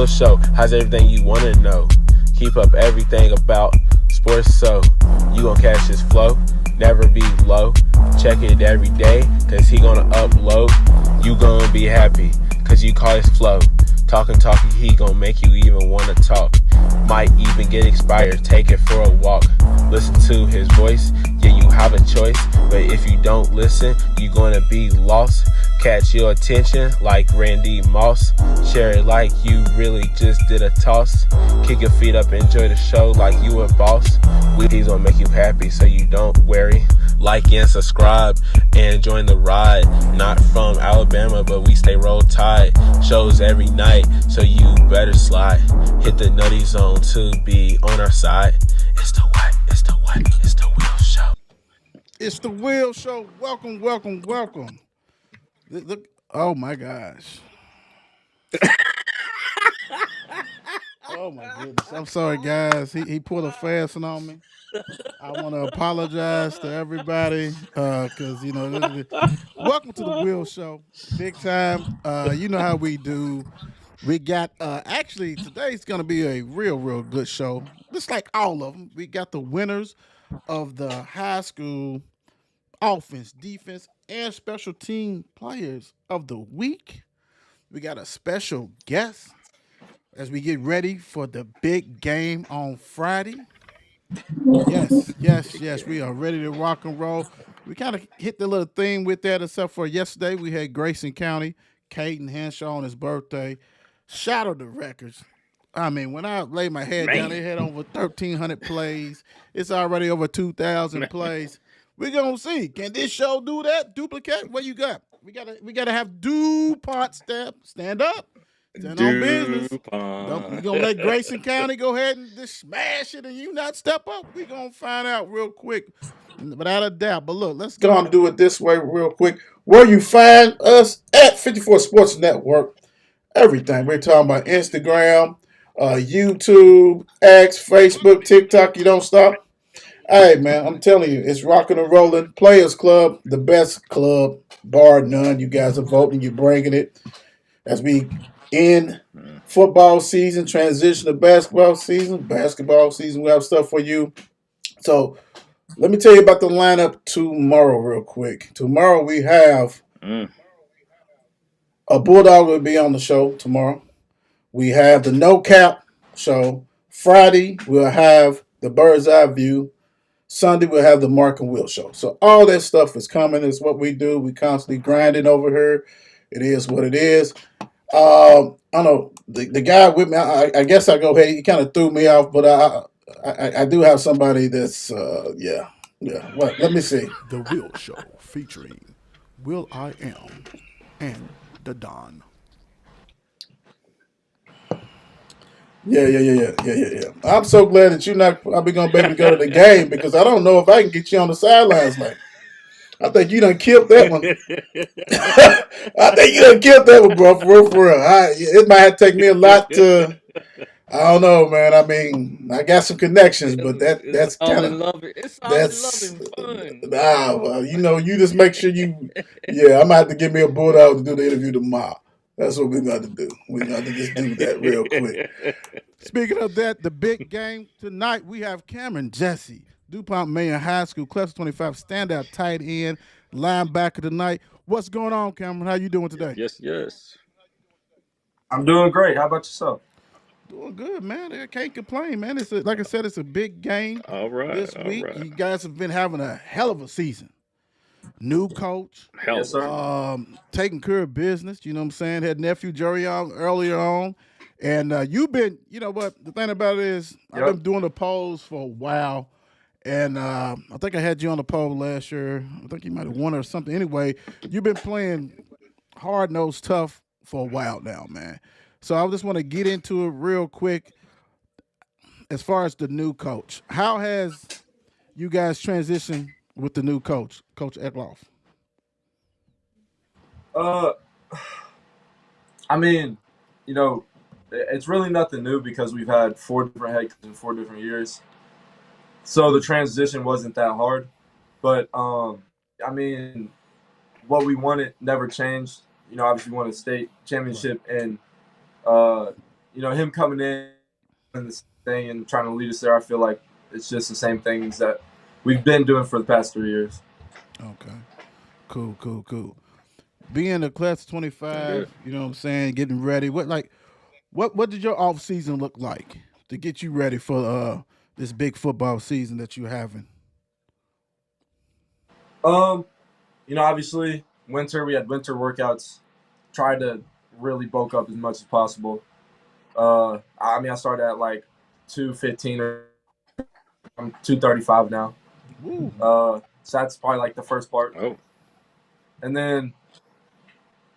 Will Show has everything you want to know. Keep up everything about sports so you gon' catch his flow. Never be low. Check it every day, cause he gonna upload. You gonna be happy, cause you call his flow. Talking, he gonna make you even wanna talk. Might even get expired, take it for a walk. Listen to his voice, yeah, you have a choice. But if you don't listen, you gonna be lost. Catch your attention like Randy Moss. Share it like you really just did a toss. Kick your feet up, enjoy the show like you a boss. He's gonna make you happy so you don't worry. Like and subscribe and join the ride. Not from Alabama, but we stay roll tide. Shows every night, so you better slide. Hit the nutty zone to be on our side. It's the Will Show. It's the Will Show. Welcome, welcome, welcome. Look, oh my gosh. Oh my goodness. I'm sorry, guys. He pulled a fast one on me. I want to apologize to everybody because welcome to the Will Show, big time. You know how we do. We got actually today's gonna be a real good show. Just like all of them, we got the winners of the high school offense, defense, and special team players of the week. We got a special guest as we get ready for the big game on Friday. Yes. We are ready to rock and roll. We kind of hit the little thing with that, except for yesterday we had Grayson County, Caden Henshaw on his birthday, shattered the records. I mean, when I lay my head down, Man. it had over 1,300 plays. It's already over 2,000 plays. We're gonna see. Can this show do that? Duplicate? What you got? We gotta have DuPont stand up. Stand on business. We're gonna let Grayson County go ahead and just smash it and you not step up. We're gonna find out real quick. Without a doubt. But look, let's go on and do it this way real quick. Where you find us at 54 Sports Network. Everything. We're talking about Instagram, YouTube, X, Facebook, TikTok. You don't stop. Hey man, I'm telling you, it's rocking and rolling. Players Club, the best club, bar none. You guys are voting, you're bringing it. As we end football season, transition to basketball season, we have stuff for you. So let me tell you about the lineup tomorrow, real quick. Tomorrow we have a Bulldog will be on the show tomorrow. We have the No Cap show. Friday we'll have the Bird's Eye View. Sunday we'll have the Mark and Will show. So all that stuff is coming. It's what we do. We constantly grinding over here. It is what it is. I don't know the guy with me. I guess I go ahead. He kind of threw me off, but I do have somebody that's yeah. What? Let me see. The Will Show featuring Will I Am and the Don. Yeah. I'm so glad that you're not probably gonna be able to go to the game because I don't know if I can get you on the sidelines. Like I think you done killed that one. I think you done killed that one, bro. For real. It might have taken me a lot to. I don't know, man. I mean, I got some connections, but that's all kind in of love. It's all in love that's and fun. well, you just make sure you. Yeah, I'm gonna have to give me a bulldog to do the interview tomorrow. That's what we're going to do. We're going to just do that real quick. Speaking of that, the big game tonight, we have Cameron Jessee, DuPont Manual High School, Class 25 standout tight end, linebacker tonight. What's going on, Cameron? How you doing today? Yes. I'm doing great. How about yourself? Doing good, man. I can't complain, man. Like I said, it's a big game All right. this week. You guys have been having a hell of a season. New coach, Yes, sir. taking care of business. You know what I'm saying? Had nephew Jerry on earlier on. And you've been, you know what? The thing about it is, I've been doing the polls for a while. And I think I had you on the poll last year. I think you might have won or something. Anyway, you've been playing hard nosed tough for a while now, man. So I just want to get into it real quick. As far as the new coach, how has you guys transitioned with the new coach, Coach Eckloff? Uh, I mean, it's really nothing new because we've had 4 different head coaches in 4 different years. So the transition wasn't that hard. But, I mean, what we wanted never changed. Obviously we won a state championship and, him coming in and this thing and trying to lead us there, I feel like it's just the same things that we've been doing for the past 3 years. Okay. Cool. Being a class of Good. 25, you know what I'm saying, getting ready. What did your off season look like to get you ready for this big football season that you're having? Obviously winter we had winter workouts. Tried to really bulk up as much as possible. I started at like 215 or I'm 235 now. Woo. So that's probably like the first part. Oh, And then,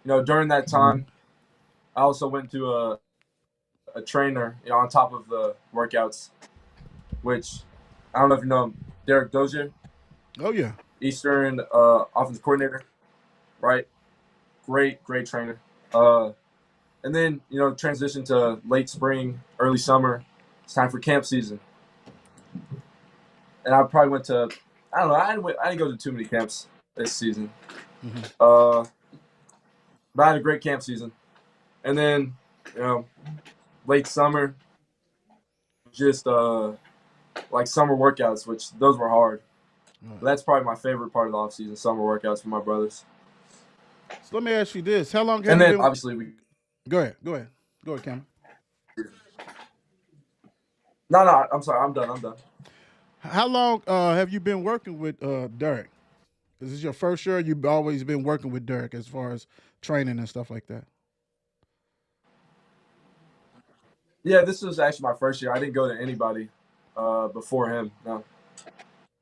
during that time, I also went to a trainer, on top of the workouts, which I don't know if you know him, Derek Dozier, Oh yeah. Eastern offensive coordinator, right? Great trainer. And then, transition to late spring, early summer. It's time for camp season. And I probably went to, I don't know, I didn't go to too many camps this season. Mm-hmm. But I had a great camp season. And then, late summer, just like summer workouts, which those were hard. Right. But that's probably my favorite part of the off season, summer workouts with my brothers. So let me ask you this: How long have And you then been? obviously we. Go ahead, Cameron. No, I'm sorry, I'm done. How long have you been working with Derek? Is this your first year? You've always been working with Derek as far as training and stuff like that. Yeah, this was actually my first year. I didn't go to anybody before him. No.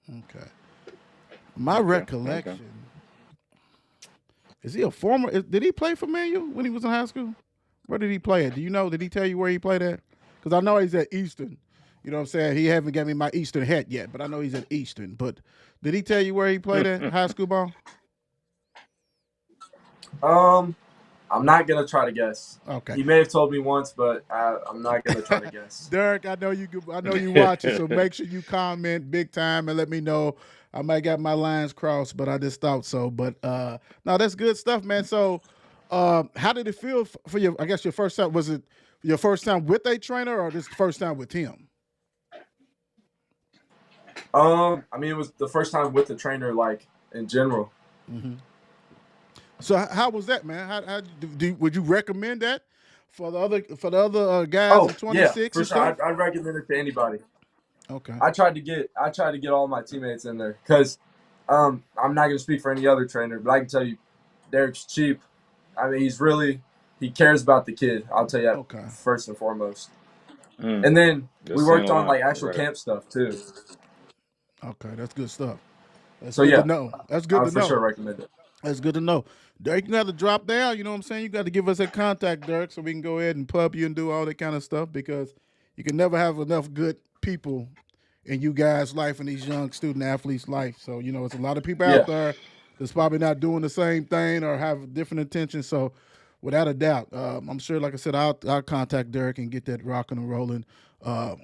Okay. My okay. recollection is he a former? Did he play for Manual when he was in high school? Where did he play at? Do you know? Did he tell you where he played at? Because I know he's at Eastern. You know what I'm saying? He haven't given me my Eastern hat yet, but I know he's at Eastern. But did he tell you where he played at high school ball? I'm not gonna try to guess. Okay. He may have told me once, but I'm not gonna try to guess. Derek, I know you watching, so make sure you comment big time and let me know. I might got my lines crossed, but I just thought so. But no, that's good stuff, man. So, how did it feel for your? I guess your first time, was it your first time with a trainer or just first time with him? It was the first time with the trainer, like in general. Mm-hmm. So how was that, man? Would you recommend that for the other guys in 26 yeah, for and sure. stuff? I'd recommend it to anybody. Okay. I tried to get all my teammates in there because I'm not gonna speak for any other trainer, but I can tell you, Derek's cheap. He cares about the kid. I'll tell you that Okay. first and foremost. Mm. And then Just we worked saying a on lot, like actual right. camp stuff too. Okay, that's good stuff. That's So good yeah, to know. That's I good would to for know. sure recommend it. That's good to know. Derek, you got to drop down. You know what I'm saying? You got to give us that contact, Derek, so we can go ahead and pub you and do all that kind of stuff because you can never have enough good people in you guys' life and these young student athletes' life. So, it's a lot of people Yeah. out there that's probably not doing the same thing or have different intentions. So, without a doubt, I'm sure, like I said, I'll contact Derek and get that rocking and rolling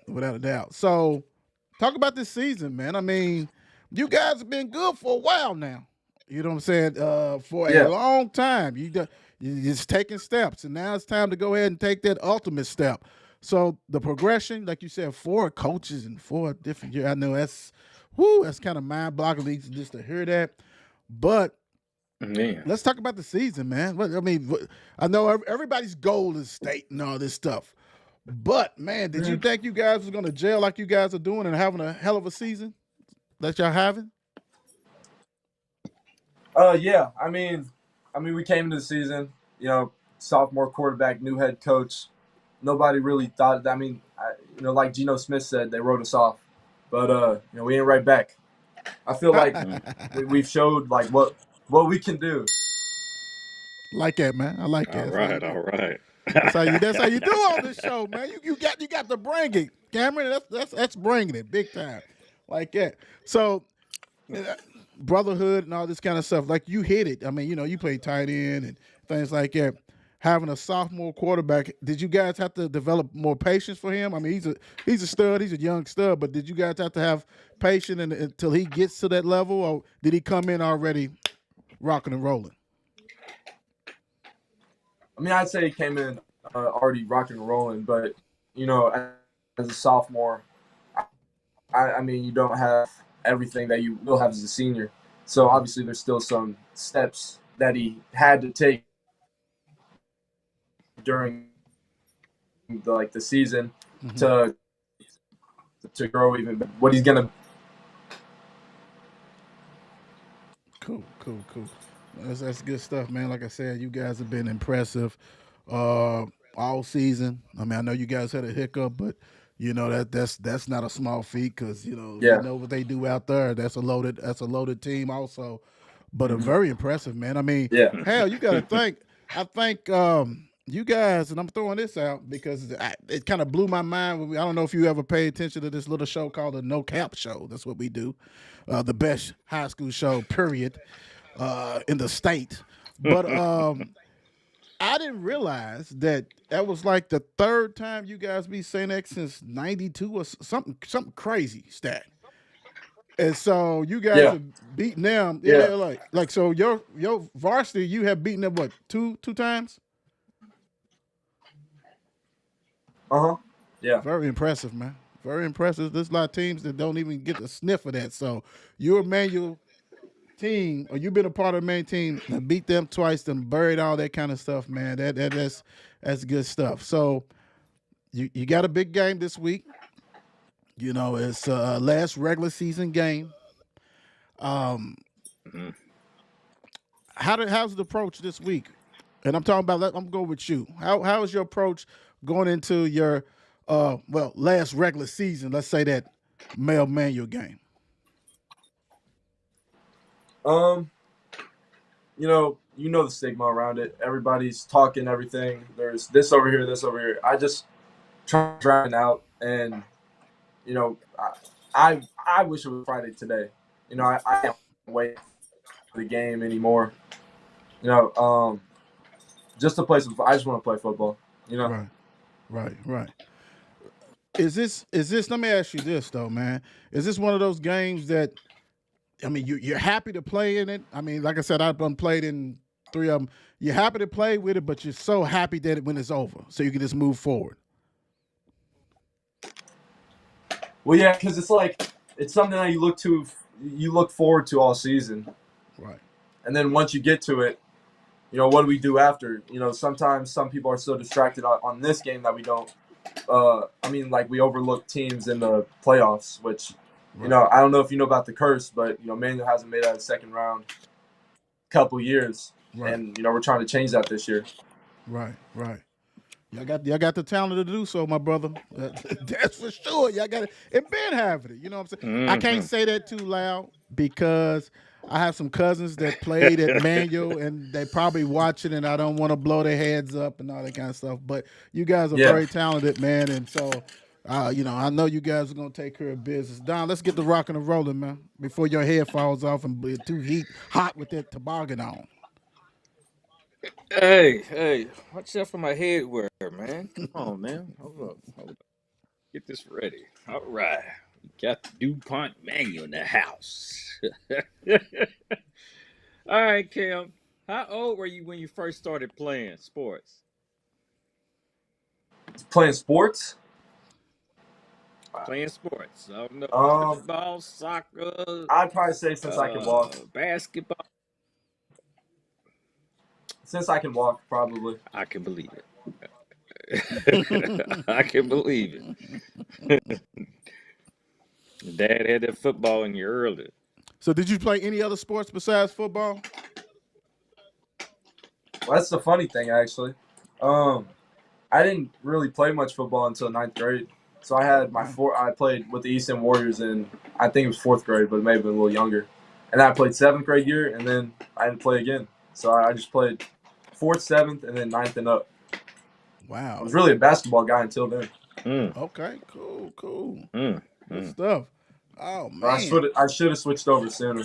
without a doubt. So, talk about this season, man. I mean, you guys have been good for a while now. You know what I'm saying? For a Yeah. long time. You're just taking steps, and now it's time to go ahead and take that ultimate step. So the progression, like you said, 4 coaches and 4 different years. I know that's kind of mind-boggling just to hear that. But Man. let's talk about the season, man. I know everybody's goal is state and all this stuff. But, man, did you think you guys was going to gel like you guys are doing and having a hell of a season that y'all having? Yeah. We came into the season, sophomore quarterback, new head coach. Nobody really thought. Like Geno Smith said, they wrote us off, but we ain't right back. I feel like we've showed like what we can do. Like that, man. I like that. All right. That's how you do on this show, man. You got to bring it, Cameron. That's bringing it big time, like that. So, brotherhood and all this kind of stuff. Like you hit it. I mean, you play tight end and things like that. Having a sophomore quarterback, did you guys have to develop more patience for him? I mean, he's a stud. He's a young stud. But did you guys have to have patience until he gets to that level, or did he come in already rocking and rolling? I'd say he came in already rocking and rolling. But as a sophomore, I mean, you don't have everything that you will have as a senior. So obviously, there's still some steps that he had to take during the season to grow even better. What he's gonna. Cool. That's good stuff, man. Like I said, you guys have been impressive all season. I mean, I know you guys had a hiccup, but that's not a small feat because you know what they do out there. That's a loaded team also, but a very impressive, man. I mean, hell, you got to think. I think you guys, and I'm throwing this out because it kind of blew my mind. I don't know if you ever pay attention to this little show called the No Cap Show. That's what we do, the best high school show, period, in the state. But I didn't realize that was like the third time you guys beat St. X since '92 or something crazy stat. And so you guys have beaten them. Like so your varsity, you have beaten them what, two times? Yeah. Very impressive, man. Very impressive. There's a lot of teams that don't even get the sniff of that. So your Manual team, or you've been a part of the main team, and beat them twice, then buried all that kind of stuff, man. That's good stuff. So you got a big game this week. It's last regular season game. How's the approach this week? And I'm talking about, I'm going with you. How is your approach going into your last regular season? Let's say that male Manual game. The stigma around it. Everybody's talking everything. There's this over here, this over here. I just try to drown it out, and I wish it was Friday today. I can't wait for the game anymore. Just to play some. I just want to play football. Right. Is this? Let me ask you this though, man. Is this one of those games that? I mean, you're happy to play in it. I mean, like I said, I've played in 3 of them. You're happy to play with it, but you're so happy that when it's over, so you can just move forward. Well, yeah, because it's something that you look forward to all season. Right. And then once you get to it, what do we do after? Sometimes some people are so distracted on this game that we don't. We overlook teams in the playoffs, which. Right. I don't know if you know about the curse, but Manual hasn't made it out of the second round couple years, right. And we're trying to change that this year. Right. Y'all got the talent to do so, my brother. That's for sure. Y'all got it. And Ben having it. You know what I'm saying? I can't say that too loud because I have some cousins that played at Manual and they probably watch it, and I don't want to blow their heads up and all that kind of stuff. But you guys are very talented, man, and so. I know you guys are gonna take care of business. Don, let's get the rocking and rolling, man, before your head falls off and be too hot with that toboggan on. Hey, watch out for my head wear, man. Come on, man. Hold up. Get this ready. All right. We got the DuPont Manual in the house. All right, Cam. How old were you when you first started playing sports? Playing sports? Playing sports. I don't know. Football, soccer. I'd probably say since I can walk. Basketball. Since I can walk, probably. I can believe it. I can believe it. Dad had that football in you early. So did you play any other sports besides football? Well, that's the funny thing, actually. I didn't really play much football until 9th grade. So I had I played with the East End Warriors in, I think it was 4th grade, but it may have been a little younger. And then I played 7th grade year, and then I didn't play again. So I just played 4th, 7th, and then 9th and up. Wow. I was really a basketball guy until then. Okay, cool. Good stuff. Oh, man. I should have switched over sooner.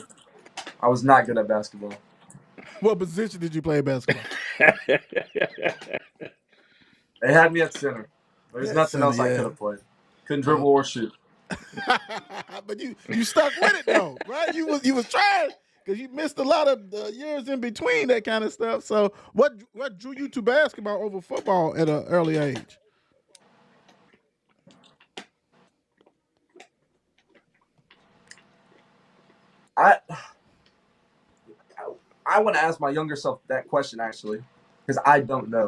I was not good at basketball. What position did you play basketball? They had me at center. There's nothing else I could have played. Couldn't dribble or shoot. But you stuck with it though, right? You was trying, because you missed a lot of years in between that kind of stuff. So what drew you to basketball over football at an early age? I I want to ask my younger self that question actually, because I don't know.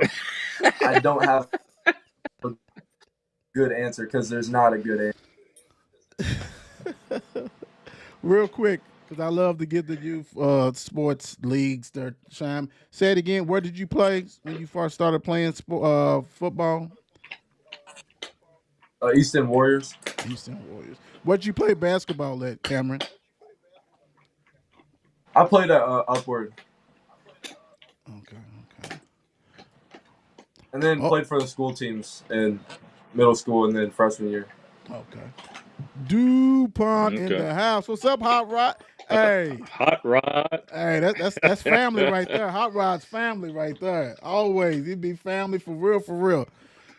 I don't have a good answer because there's not a good answer. Real quick, because I love to give the youth sports leagues their shine. Say it again. Where did you play when you first started playing football? Easton Warriors. Eastern Warriors. Where'd you play basketball at, Cameron? I played at Upward. Okay. And then played for the school teams in middle school and then freshman year. Okay. DuPont in the house. What's up, Hot Rod? Hey. Hot Rod. Hey, that's family right there. Hot Rod's family right there. Always. He'd be family for real.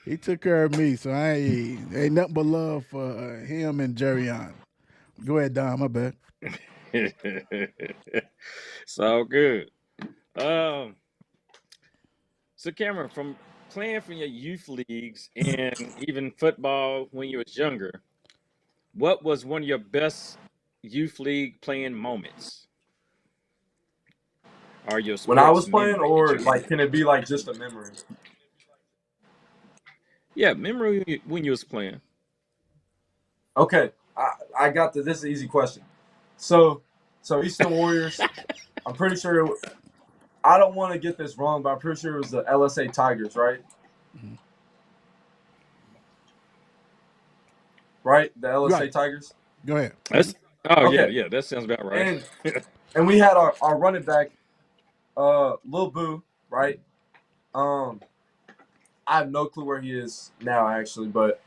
He took care of me, so ain't nothing but love for him and Jerry on. Go ahead, Don, my bad. It's all good. So Cameron, from playing for your youth leagues and even football when you was younger, what was one of your best youth league playing moments? Or your When I was sports playing, memory or that you like, can it be like just a memory? Yeah, memory when you was playing. Okay, I got this. This is an easy question. So Eastern Warriors. I'm pretty sure. I don't want to get this wrong, but I'm pretty sure it was the LSA Tigers, right? Mhm. Right, the LSA Right. Tigers. Go ahead. Okay. Yeah, that sounds about right. And we had our running back, Lil Boo, right? I have no clue where he is now, actually, but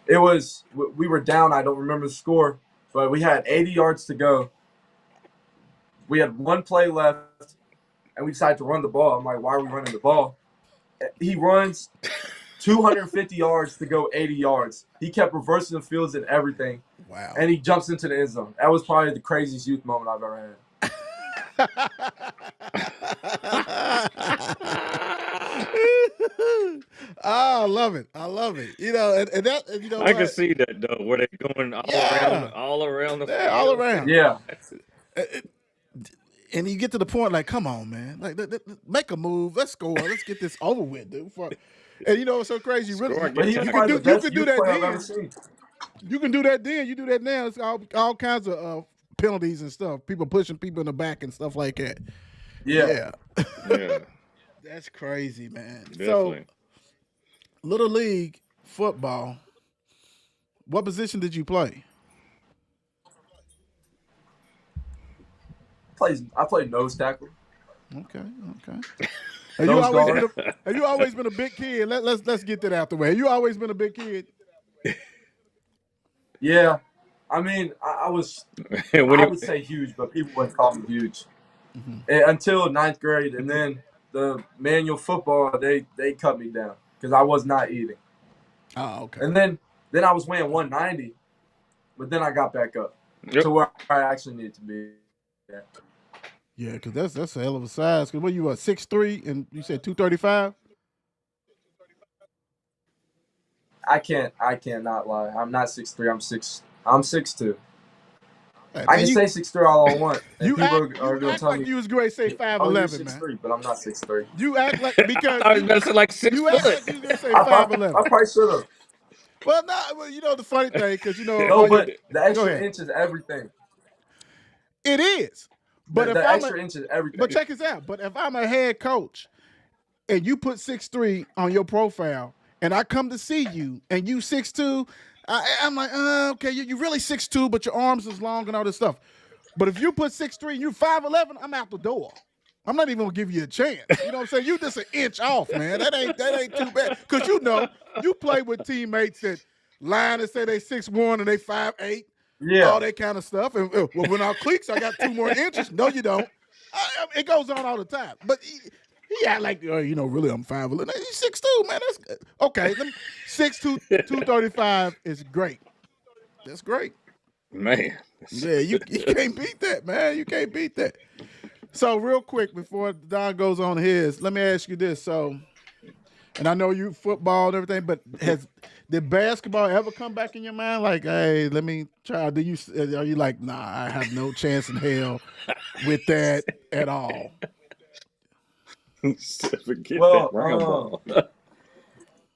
we were down. I don't remember the score, but we had 80 yards to go. We had one play left, and we decided to run the ball. I'm like, why are we running the ball? He runs 250 yards to go 80 yards. He kept reversing the fields and everything. Wow. And he jumps into the end zone. That was probably the craziest youth moment I've ever had. I love it. You know, and that, and you know, I can see that though, where they're going all around the field. all around. Yeah. And you get to the point like, come on, man, like make a move. Let's score. Let's get this over with, dude. And you know what's so crazy? Score, But he You was can probably do the best that youth player I've then. ever seen. You can do that then. You do that now. It's all kinds of penalties and stuff. People pushing people in the back and stuff like that. Yeah. Yeah, That's crazy, man. definitely. So, Little League football. What position did you play? I played nose tackle. Okay. Have you Nose always been a big kid? Let's get that out the way. Have you always been a big kid? Yeah. I mean, I was, I would say huge, but people wouldn't call me huge. Until 9th grade. And then the manual football, they cut me down because I was not eating. Oh, okay. And then I was weighing 190, but then I got back up to where I actually need to be. Yeah, because that's a hell of a size. Because what you 6'3", and you said 235? I can't not lie. I'm not 6'3". I'm 6'2". Hey, I can say 6'3" all I want. And You people act are going to tell like me, you was great. Say oh, you're 5'11", man. 6'3", but I'm not 6'3". You act like because I was about to say like 6 you act foot. like you was gonna say I 5'11". probably should have. Well, no, well, you know the funny thing, because you know No, but the go extra ahead. inch is everything. It is. But The if I'm extra inch is everything. but check this out. But if I'm a head coach and you put 6'3" on your profile, and I come to see you and you 6'2", I'm like, okay, you really 6'2", but your arms is long and all this stuff. But if you put 6'3" and you 5'11", I'm out the door. I'm not even gonna give you a chance. You know what I'm saying? You just an inch off, man. That ain't too bad. Cause you know, you play with teammates that line and say they 6'1" and they 5'8". Yeah. All that kind of stuff. And well, when our cliques, I got 2 more inches. No, you don't. It goes on all the time. But he act like, you know, really, I'm 5'11". He's 6'2", man. That's good. Okay. 6'2", 235 is great. That's great. Man. Yeah, you can't beat that, man. You can't beat that. So real quick before Don goes on his, let me ask you this. So, and I know you football and everything, but did basketball ever come back in your mind? Like, hey, let me try. Are you like, nah, I have no chance in hell with that at all? Forget that Well, round ball.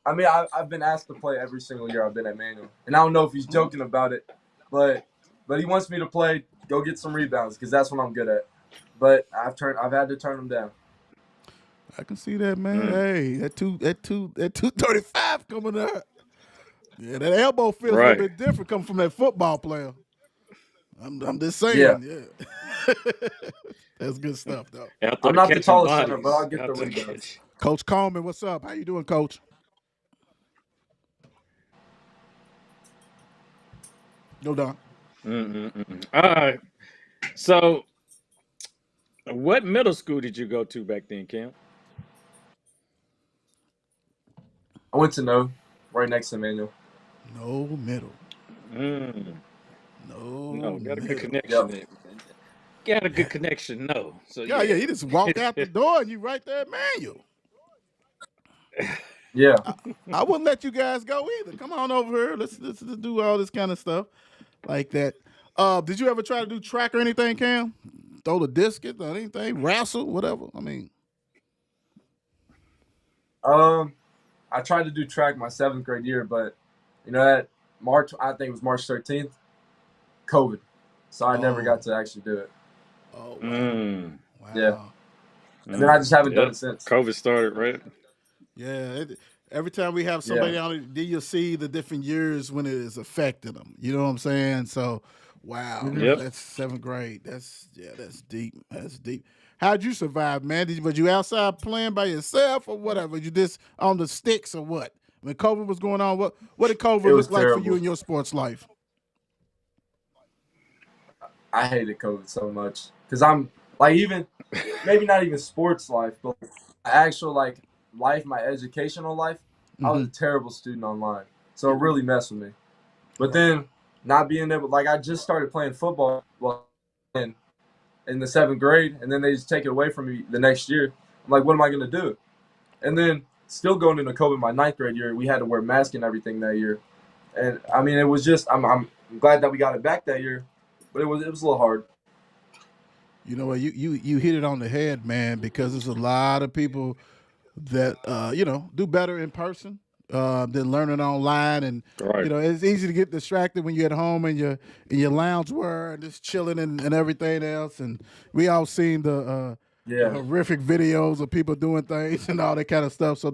I mean, I've been asked to play every single year I've been at Manual, and I don't know if he's joking about it, but he wants me to play, go get some rebounds because that's what I'm good at. But I've had to turn him down. I can see that, man. Hey, that 235 coming up. Yeah, that elbow feels a little Right. bit different coming from that football player. I'm just Yeah. saying, That's good stuff, though. Out there I'm not the catching tallest center, but bodies. I'll get the Out there rebounds. catch. Coach Coleman, what's up? How you doing, Coach? Go Don. All right. So, what middle school did you go to back then, Cam? I went to right next to Manual. No middle. Mm. No Got a good middle. connection Yep. there. Got a good connection, no. So Yeah, you just walk out the door and you right there at Manual. Yeah. I wouldn't let you guys go either. Come on over here. Let's do all this kind of stuff like that. Did you ever try to do track or anything, Cam? Throw the disc or anything, wrestle, whatever. I mean, I tried to do track my 7th grade year, but that I think it was March 13th, COVID, so I never got to actually do it. Oh wow. Wow. Yeah. And then I just haven't done it since. COVID started, right? Yeah. Every time we have somebody on it, then you'll see the different years when it has affected them. You know what I'm saying? So, wow, Yep. That's 7th grade. That's deep. That's deep. How'd you survive, man? Was you outside playing by yourself or whatever? You just on the sticks or what? When COVID was going on, what did COVID It was look like for you terrible. in your sports life? I hated COVID so much because I'm like, even maybe not even sports life, but my actual life, my educational life. I was a terrible student online, so it really messed with me. But then not being able, I just started playing football in the 7th grade, and then they just take it away from me the next year. I'm like, what am I gonna do? And then still going into COVID my 9th grade year, we had to wear masks and everything that year. And I mean, it was just I'm glad that we got it back that year, but it was a little hard. You know what? You hit it on the head, man, because there's a lot of people that do better in person than learning online, and Right. it's easy to get distracted when you're at home and you're in your loungewear and just chilling and everything else. And we all seen the horrific videos of people doing things and all that kind of stuff. So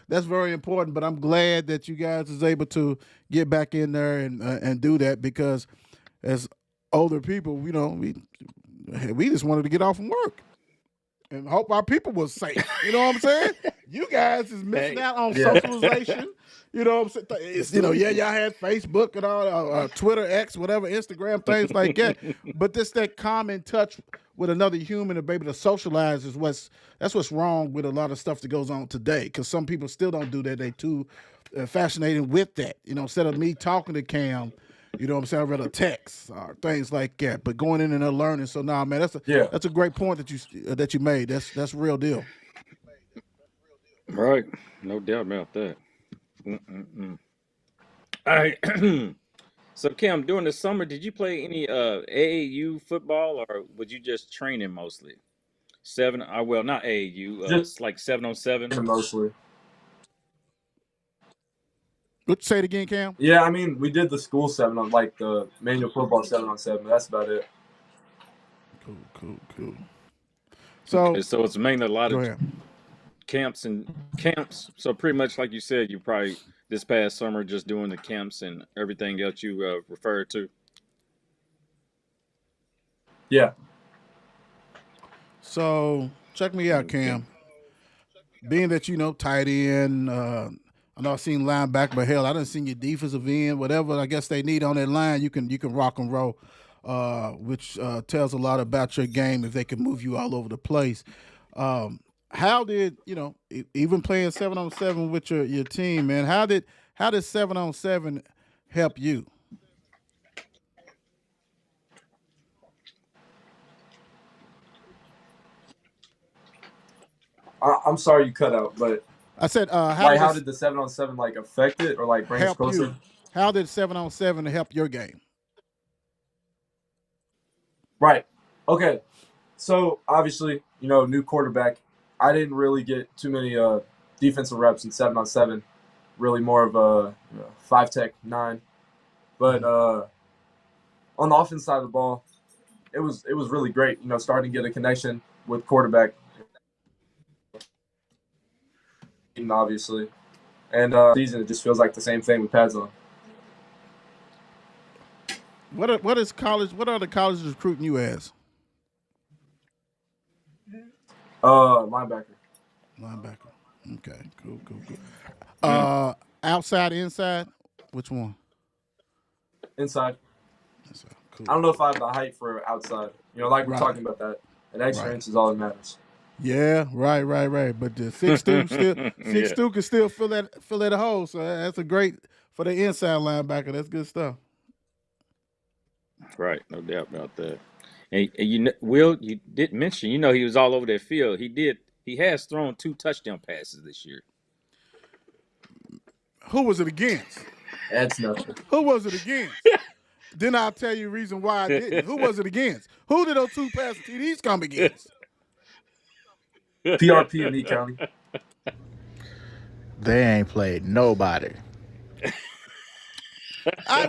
that's very important. But I'm glad that you guys is able to get back in there and do that, because as older people, we just wanted to get off from work and hope our people was safe. You know what I'm saying? You guys is missing out on socialization. You know what I'm saying? It's, y'all had Facebook and all, Twitter, X, whatever, Instagram, things like that. But just that common touch with another human and be able to socialize that's what's wrong with a lot of stuff that goes on today. Because some people still don't do that. They too fascinated with that. Instead of me talking to Cam, you know what I'm saying, I read a text or things like that. But going in and learning. So man, that's a great point that you made. That's real deal. Right. No doubt about that. All right. So, Cam, during the summer, did you play any AAU football, or was you just training mostly? Not AAU. Just like 7-on-7. mostly. Let's say it again, Cam. Yeah, I mean, we did the school 7 on the manual football 7-on-7, but that's about it. Cool. So it's mainly a lot of ahead. camps. So pretty much like you said, you probably this past summer just doing the camps and everything else you referred to. Yeah. So check me out, Cam. Being that tight end, I know I've seen linebacker, but hell, I done seen your defensive end, whatever I guess they need on that line, you can rock and roll, which tells a lot about your game if they can move you all over the place. How did even playing 7-on-7 with your team, man? How did 7-on-7 help you? I'm sorry you cut out, but I said, how did the 7-on-7 like affect it or like bring us help closer? you? How did 7-on-7 help your game? Right. Okay. So obviously, new quarterback. I didn't really get too many defensive reps in 7-on-7. Really more of a 5-tech 9. But on the offense side of the ball, it was really great. Starting to get a connection with quarterback, obviously, and season it just feels like the same thing with pads on. What are the colleges recruiting you as? Linebacker. Okay, cool. Outside, inside, which one? Inside. Cool. I don't know if I have the height for outside. Like we're talking about that. And experience is all that matters. Yeah, right. But the 6'2" still 6'2" can still fill that hole. So that's a great for the inside linebacker. That's good stuff. Right, no doubt about that. And Will, you did mention, he was all over that field. He has thrown 2 touchdown passes this year. Who was it against? That's nothing. Who was it against? Then I'll tell you the reason why I didn't. Who was it against? Who did those 2 passes TDs come against? PRP in E County. They ain't played nobody.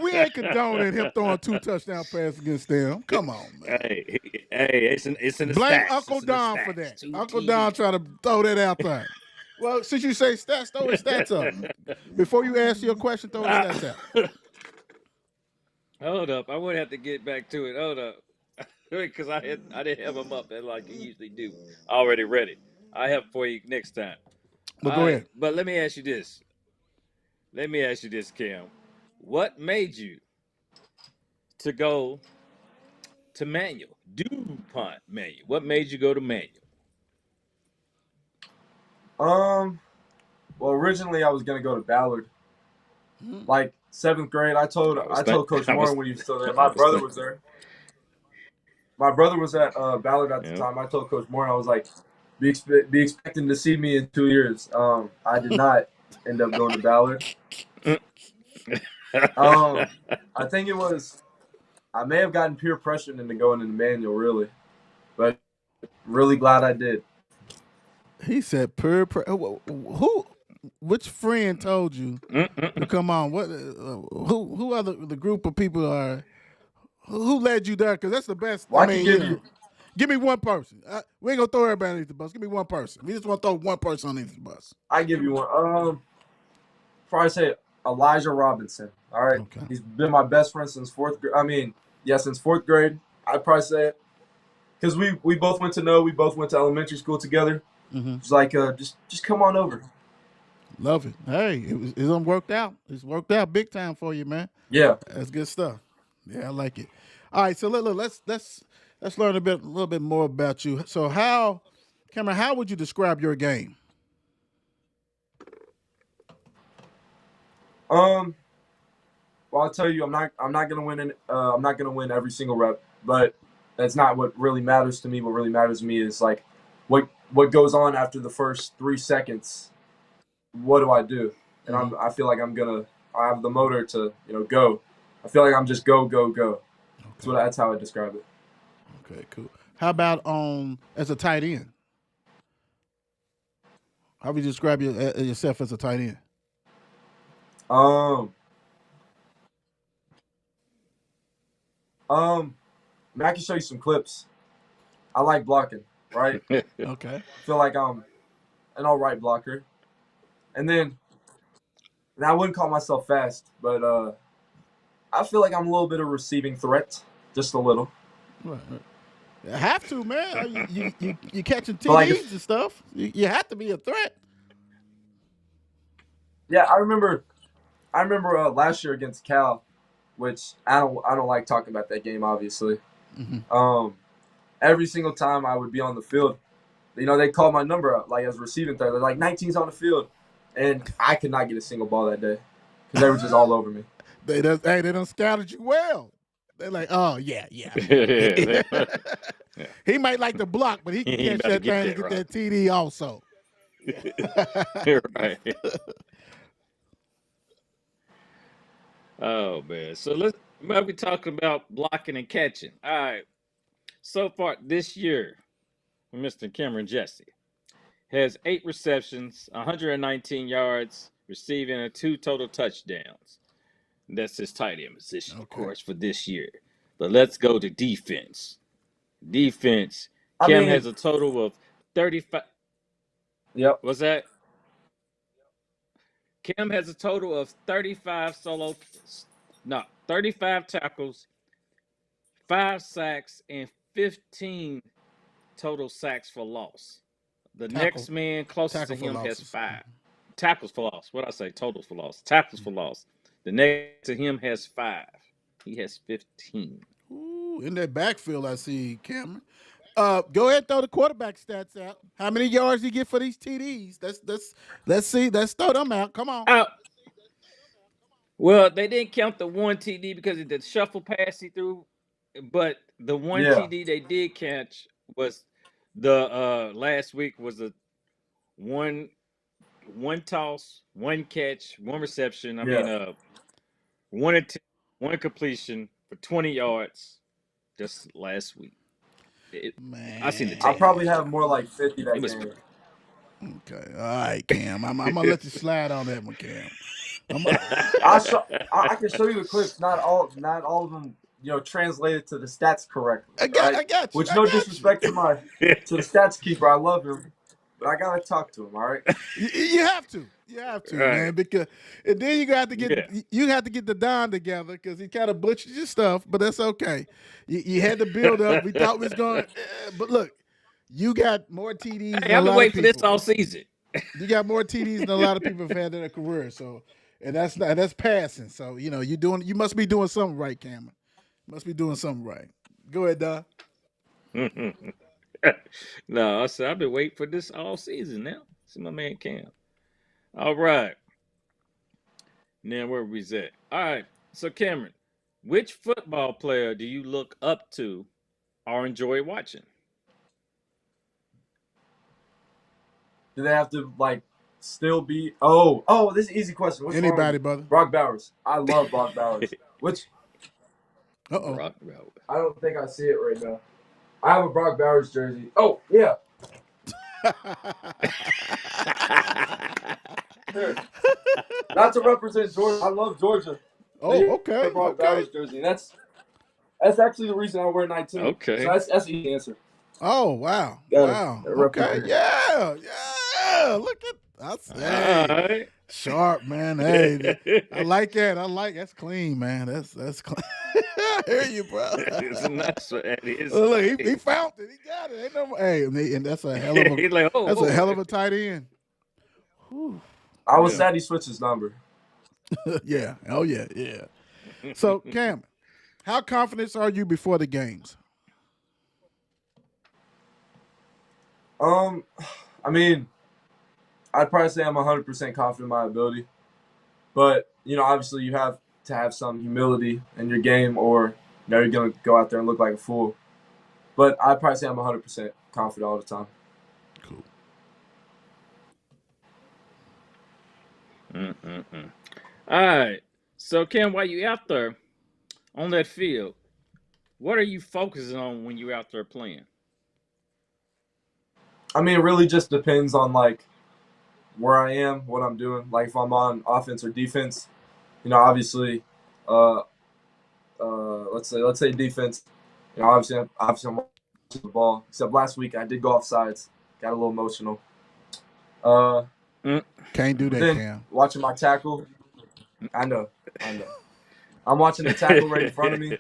We ain't condoning him throwing 2 touchdown passes against them. Come on, man. Hey, it's in the Blame stats. Uncle It's in the Don stats. for that. 2 Uncle TDs. Don trying to throw that out there. Well, since you say stats, throw his stats up. Before you ask your question, throw his stats out. Hold up. I would have to get back to it. Hold up. Because I didn't have them up like you usually do. Already ready. I have for you next time. Well, go ahead. But let me ask you this. Cam. What made you to go to Manual? DuPont Manual. What made you go to Manual? Well, originally I was gonna go to Ballard. Like 7th grade, I told Coach Moore when he was still there. My brother was there. My brother was at Ballard at the time. I told Coach Moore, I was like, be expecting to see me in 2 years. I did not end up going to Ballard. I think it was, I may have gotten peer pressured into going into Manual, really. But really glad I did. He said, which friend told you to come on? What? Who are the group of people are? Who led you there? Because that's the best. Well, give me one person. We ain't gonna throw everybody underneath the bus. Give me one person. We just want to throw one person underneath the bus. I give you one. Probably say Elijah Robinson. All right, okay. He's been my best friend since 4th grade. Since 4th grade. I'd probably say it because we both went to elementary school together. Mm-hmm. It's like just come on over. Love it. Hey, it's worked out. It's worked out big time for you, man. Yeah, that's good stuff. Yeah, I like it. All right, so let's learn a little bit more about you. So Cameron, how would you describe your game? Well, I'll tell you, I'm not gonna win. I'm not gonna win every single rep, but that's not what really matters to me. What really matters to me is like what goes on after the first 3 seconds. What do I do? And I feel like I have the motor to go. I feel like I'm just go. Okay. That's how I describe it. Okay, cool. How about as a tight end? How would you describe yourself as a tight end? I can show you some clips. I like blocking, right? Okay. I feel like I'm an all right blocker. And I wouldn't call myself fast, but I feel like I'm a little bit of a receiving threat, just a little. Right. You have to, man. You catching TDs and stuff. You have to be a threat. Yeah, I remember last year against Cal, which I don't like talking about that game, obviously. Mm-hmm. Every single time I would be on the field, they called my number out like as receiving threat. They're like 19's on the field, and I could not get a single ball that day because they were just all over me. They done scouted you well. They're like, oh yeah. He might like to block, but he can catch that thing and get that TD also. Right. Oh man. So let's might be talking about blocking and catching. All right. So far this year, Mr. Cameron Jessee has 8 receptions, 119 yards, receiving and 2 total touchdowns. That's his tight end position, of Okay. course, for this year. But let's go to defense. Defense. I Cam mean, has a total of 35. yep, What's that? Cam has a total of 35 tackles, 5 sacks, and 15 total sacks for loss. The Tackle next man closest to for him has losses. 5 tackles for loss. What I say? Totals for loss. Tackles for loss. The next to him has 5. He has 15. Ooh, in that backfield, I see Cameron. Go ahead and throw the quarterback stats out. How many yards he get for these TDs? Let's see. Let's throw them out. Come on. Well, they didn't count the one TD because of the shuffle pass he threw, but the one yeah, TD they did catch was the last week was a one toss, one catch, one reception. I yeah. mean, one attempt, one completion for 20 yards just last week. I seen the Man. I tape. probably have more like 50 that It was game. Okay. All right, Cam. I'm gonna let you slide on that one, Cam. I can show you the clips. Not all of them, translated to the stats correctly. I got you. Which, no disrespect to the stats keeper, I love him, but I gotta talk to him. All right. You have to. You have to, Right. man, because and then you got to get Yeah. you have to get the Don together because he kind of butchered your stuff, but that's okay. You had to build up. We thought we was going, but look, you got more TDs than Hey, a I've been lot of waiting for people. this all season. You got more TDs than a lot of people have had in their career. So, and that's passing. So you must be doing something right, Cameron. Must be doing something right. Go ahead, Don. No, I said I've been waiting for this all season now. See my man Cam. All right. Now where we at? All right. So Cameron, which football player do you look up to or enjoy watching? Do they have to still be? Oh, this is an easy question. What's wrong with Anybody, me? brother. Brock Bowers. I love Brock Bowers. Which Brock. I don't think I see it right now. I have a Brock Bowers jersey. Oh yeah. Here. Not to represent Georgia. I love Georgia. Oh, okay. Brock Okay. Bowers jersey. And that's actually the reason I wear 19. Okay. So that's the easy answer. Oh, wow. Got it. Wow. That Okay. represent. Yeah. Look at that's All right. sharp, man. Hey, I like that. That's clean, man. That's clean. I hear you, bro. It's a nice one. It is. Look, he found it. He got it. Ain't no, hey, and that's a hell of a He's like, that's a hell of a tight end. Whew. I was Yeah. sad he switched his number. Yeah. Oh yeah. Yeah. So, Cam, how confident are you before the games? I mean, I'd probably say I'm 100% confident in my ability, but obviously you have to have some humility in your game, or you're gonna go out there and look like a fool. But I'd probably say I'm 100% confident all the time. Cool. All right. So, Cam, while you out there on that field, what are you focusing on when you're out there playing? I mean, it really just depends on where I am, what I'm doing. Like if I'm on offense or defense, obviously, let's say defense. Obviously I'm watching the ball. Except last week I did go off sides, got a little emotional. Can't do that, Then Cam. watching my tackle. I know. I'm watching the tackle right in front of me,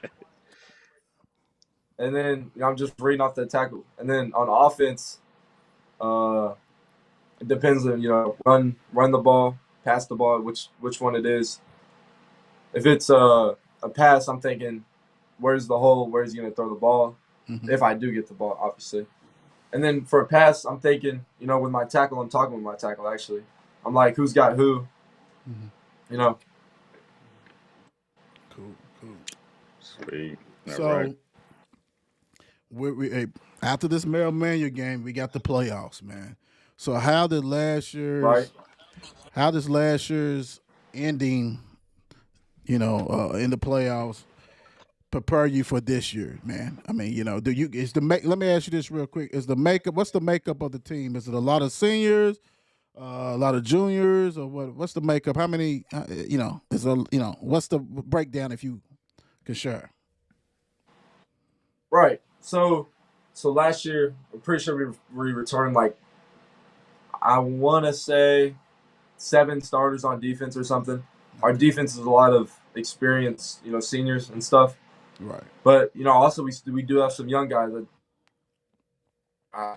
and then I'm just reading off the tackle. And then on offense, it depends on run the ball, pass the ball, which one it is. If it's a pass, I'm thinking, where's the hole? Where's he gonna throw the ball? Mhm. If I do get the ball, obviously. And then for a pass, I'm thinking, with my tackle, I'm talking with my tackle actually. I'm like, who's got who? Mhm. Cool. Sweet. All So, right. after this Maryland Manual game, we got the playoffs, man. So how did last right? year's how does last year's ending, in the playoffs prepare you for this year, man? I mean, let me ask you this real quick. What's the makeup of the team? Is it a lot of seniors, a lot of juniors, or what's the makeup? How many, what's the breakdown if you can share? Right. So last year, I'm pretty sure we returned like I want to say 7 starters on defense or something. Our defense is a lot of experienced, seniors and stuff. Right. But also we do have some young guys that,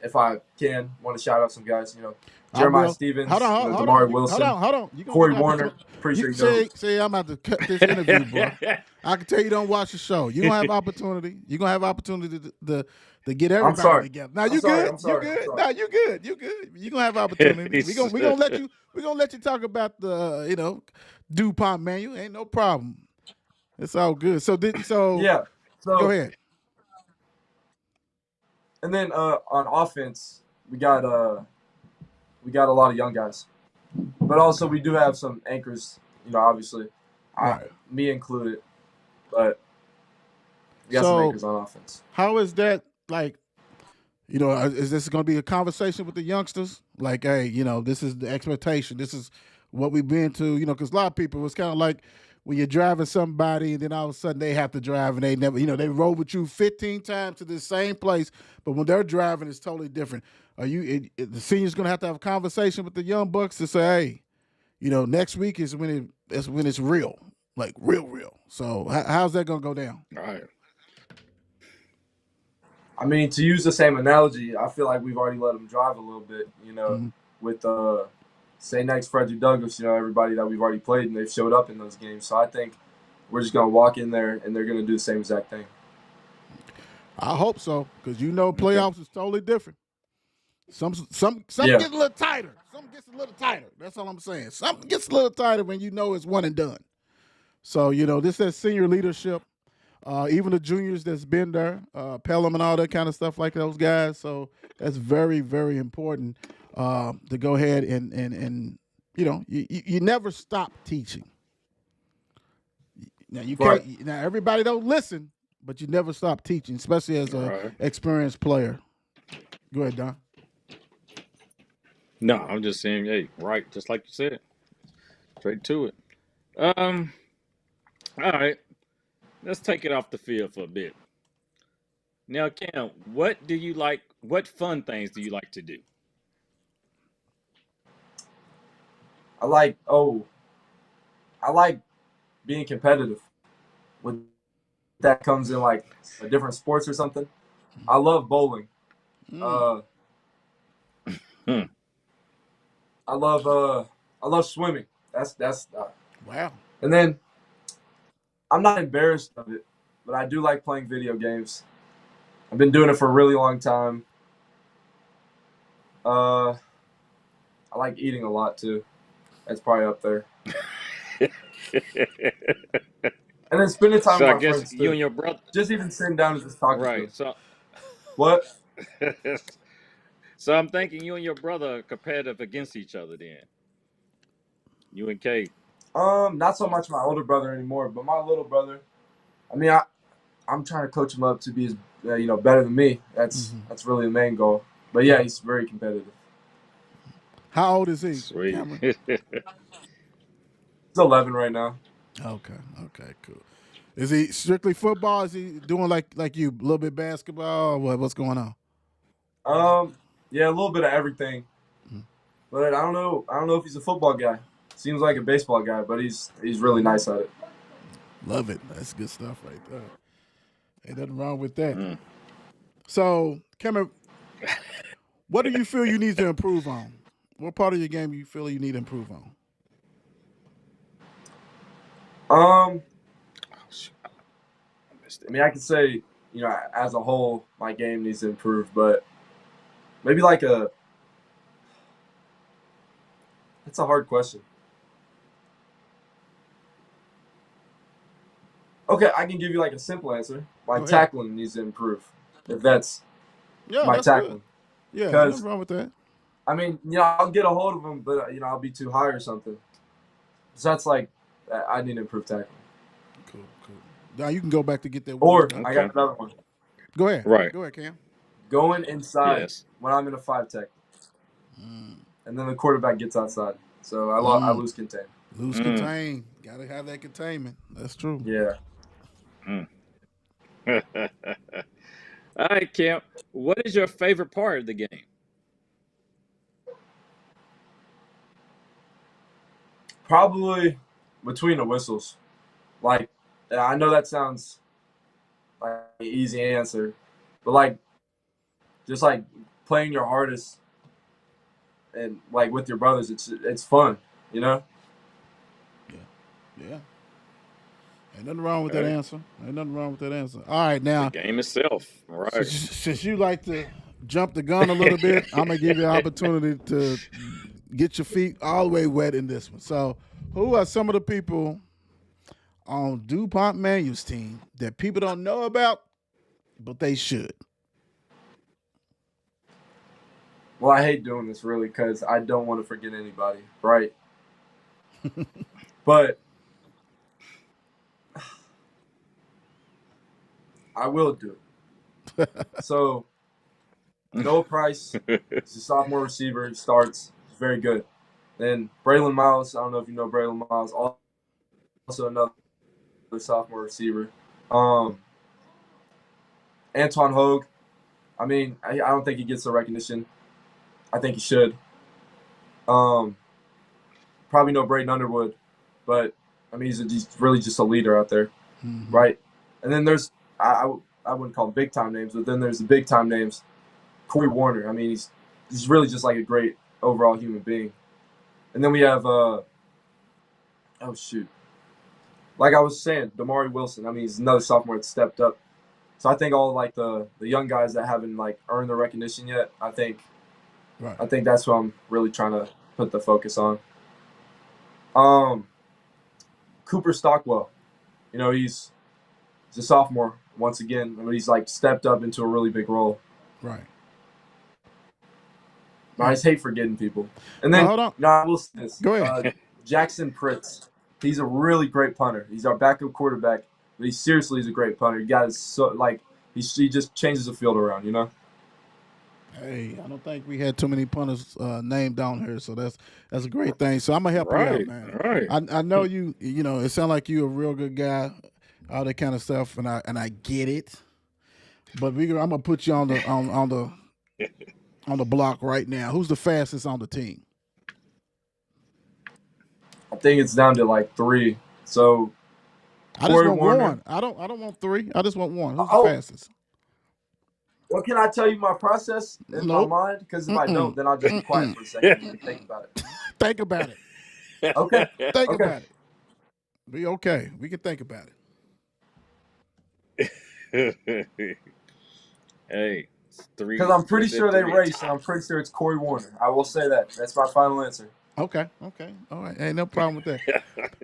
if I can, want to shout out some guys. I Jeremiah will. Stevens, Hold on, hold Damari on, Wilson, hold on. You gonna Corey get the Warner. opportunity? Pretty sure You you know. say I'm about to cut this interview, bro. I can tell you don't watch the show. You gonna have opportunity. You gonna have opportunity to get everybody sorry. together. Now you I'm sorry, good. I'm sorry, You I'm good. sorry. Now you good. You good. You gonna have opportunity. We gonna let you. We gonna let you talk about the DuPont Manual. Ain't no problem. It's all good. So Yeah. go So ahead. and then on offense, we got a lot of young guys, but also we do have some anchors. Obviously, Right. me included, but we got some anchors on offense. How is that like? Is this going to be a conversation with the youngsters? Like, hey, this is the expectation. This is what we've been to. Because a lot of people, it's kind of like when you're driving somebody and then all of a sudden they have to drive and they never, they rode with you 15 times to the same place, but when they're driving, it's totally different. The seniors going to have a conversation with the young bucks to say, hey, next week is when it's real, like real. So how's that going to go down? All right. I mean, to use the same analogy, I feel like we've already let them drive a little bit, with say next Frederick Douglass, everybody that we've already played and they've showed up in those games. So I think we're just going to walk in there and they're going to do the same exact thing. I hope so, because playoffs is totally different. Some Yeah. get a little tighter. Some gets a little tighter. That's all I'm saying. Some gets a little tighter when it's one and done. So, this is senior leadership. Even the juniors that's been there, Pelham and all that kind of stuff like those guys. So that's very, very important to go ahead and you never stop teaching. Now you can't. Right. Now everybody don't listen, but you never stop teaching, especially as a experienced player. Go ahead, Don. No, I'm just saying, hey, right, just like you said. Straight to it. All right. Let's take it off the field for a bit. Now, Cam, what fun things do you like to do? I like being competitive. With that comes in like a different sports or something. I love bowling. I love swimming. That's Wow. And then I'm not embarrassed of it, but I do like playing video games. I've been doing it for a really long time. I like eating a lot too. That's probably up there. And then spending time So I with my guess friends too. you and your brother, Just even sitting down and just talking to them. right? So, What? so I'm thinking you and your brother are competitive against each other. Then you and Kate. Not so much my older brother anymore, but my little brother. I mean, I'm trying to coach him up to be as better than me. That's really the main goal. But yeah, he's very competitive. How old is he? Sweet. Cameron? He's 11 right now. Okay, cool. Is he strictly football? Is he doing like you, a little bit basketball? Or what's going on? Yeah, a little bit of everything. But I don't know if he's a football guy. Seems like a baseball guy, but he's really nice at it. Love it. That's good stuff right there. Ain't nothing wrong with that. So, Cameron, what do you feel you need to improve on? What part of your game you feel you need to improve on? I mean, I could say, as a whole, my game needs to improve, but maybe that's a hard question. Okay, I can give you a simple answer. My tackling needs to improve. If that's my that's tackling. good. Yeah, Because nothing wrong with that. I mean, I'll get a hold of him, but I'll be too high or something. So that's like, I need to improve tackling. Cool. Now you can go back to get that. Or work. I got another one. Go ahead. Right. Go ahead, Cam. Going inside Yes. when I'm in a 5 tech, and then the quarterback gets outside, so I lose contain. Lose contain. Got to have that containment. That's true. Yeah. All right, Cam. What is your favorite part of the game? Probably between the whistles. Like, I know that sounds like an easy answer, but like, just like playing your hardest and like with your brothers, it's fun, Yeah. Ain't nothing wrong with that answer. All right, now The game itself. Right. since you like to jump the gun a little bit, I'm gonna give you an opportunity to get your feet all the way wet in this one. So, who are some of the people on DuPont Manual's team that people don't know about, but they should? Well, I hate doing this really because I don't want to forget anybody, right? But I will do it. So, Noah Price is a sophomore receiver. He starts. He's very good. Then Braylon Miles. I don't know if you know Braylon Miles. Also another sophomore receiver. Antoine Hogue. I mean, I don't think he gets the recognition. I think he should. Probably no Braden Underwood, but I mean he's really just a leader out there, right? And then there's I wouldn't call them big time names, but then there's the big time names. Corey Warner. I mean he's really just like a great overall human being. And then we have like I was saying, Damari Wilson. I mean he's another sophomore that stepped up. So I think all like the young guys that haven't like earned the recognition yet, I think that's what I'm really trying to put the focus on. Cooper Stockwell, he's a sophomore once again, but he's like stepped up into a really big role. Right. I just hate forgetting people. And then hold on. I will say this. Go ahead. Jackson Pritz, he's a really great punter. He's our backup quarterback, but he seriously is a great punter. He he just changes the field around, Hey, I don't think we had too many punters named down here, so that's a great thing. So I'm gonna help you out, man. Right. I know you it sounds like you're a real good guy, all that kind of stuff, and I get it. But I'm gonna put you on the block right now. Who's the fastest on the team? I think it's down to like 3. So I just want one. I don't want 3. I just want one. Who's the fastest? Well, can I tell you my process in my mind? Because if I don't, then I'll just be quiet for a second and think about it. Think about it. Okay. Think about it. Be okay. We can think about it. Hey, 3. Because I'm pretty sure they race, and I'm pretty sure it's Corey Warner. I will say that. That's my final answer. Okay. All right. Ain't no problem with that.